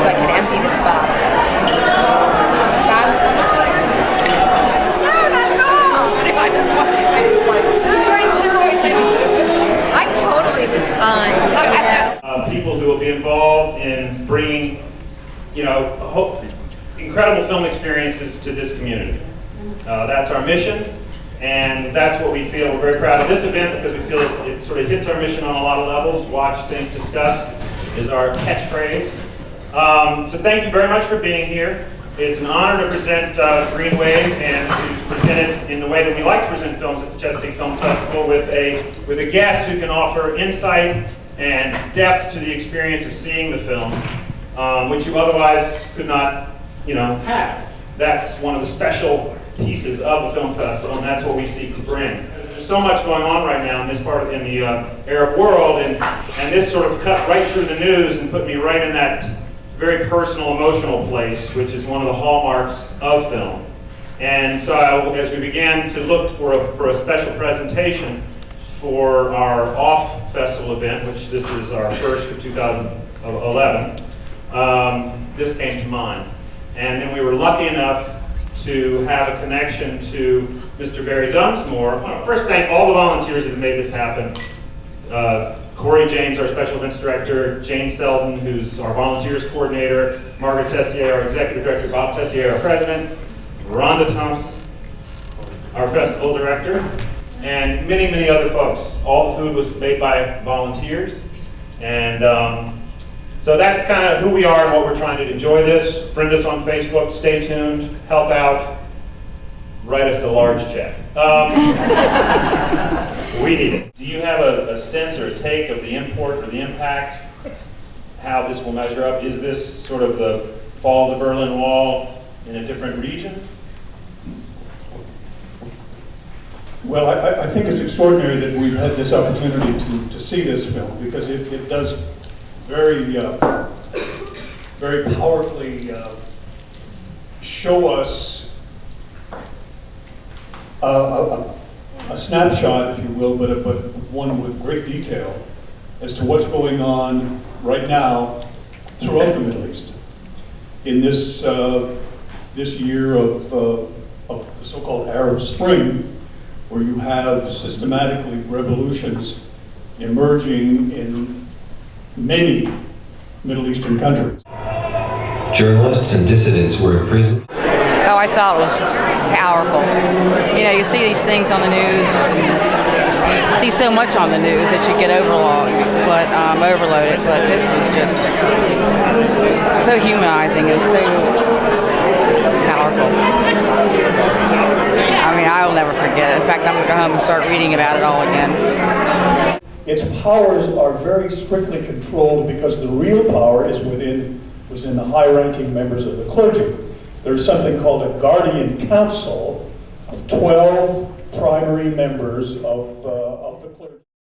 I can empty the spot. I totally was fine. People who will be involved in bringing, incredible film experiences to this community. That's our mission, and that's what we feel. We're very proud of this event because we feel it sort of hits our mission on a lot of levels. Watch, think, discuss is our catchphrase. So thank you very much for being here. It's an honor to present Greenwave and to present it in the way that we like to present films at the Chesapeake Film Festival with a guest who can offer insight and depth to the experience of seeing the film, which you otherwise could not, have. That's one of the special pieces of the film festival, and that's what we seek to bring. There's so much going on right now in this part in the Arab world, and this sort of cut right through the news and put me right in that very personal, emotional place, which is one of the hallmarks of film. And so as we began to look for a special presentation for our off festival event, which this is our first of 2011, this came to mind. And then we were lucky enough to have a connection to Mr. Barry Dunsmore. I want to first thank all the volunteers that have made this happen. Corey James, our special events director, Jane Selden, who's our volunteers coordinator, Margaret Tessier, our executive director, Bob Tessier, our president, Rhonda Thompson, our festival director, and many, many other folks. All the food was made by volunteers. And so that's kind of who we are and what we're trying to enjoy this. Friend us on Facebook, stay tuned, help out, write us a large check. We need it. Do you have a sense or a take of the import or the impact, how this will measure up? Is this sort of the fall of the Berlin Wall in a different region? Well, I think it's extraordinary that we've had this opportunity to see this film, because it does very, very powerfully show us a snapshot, if you will, but one with great detail as to what's going on right now throughout the Middle East in this this year of the so-called Arab Spring, where you have systematically revolutions emerging in many Middle Eastern countries. Journalists and dissidents were imprisoned. Oh, I thought it was just powerful. You see these things on the news, and you see so much on the news that you get overloaded, but this was just so humanizing and so powerful. I mean, I'll never forget it. In fact, I'm going to go home and start reading about it all again. Its powers are very strictly controlled because the real power was in the high-ranking members of the clergy. There's something called a guardian council of 12 primary members of the clergy.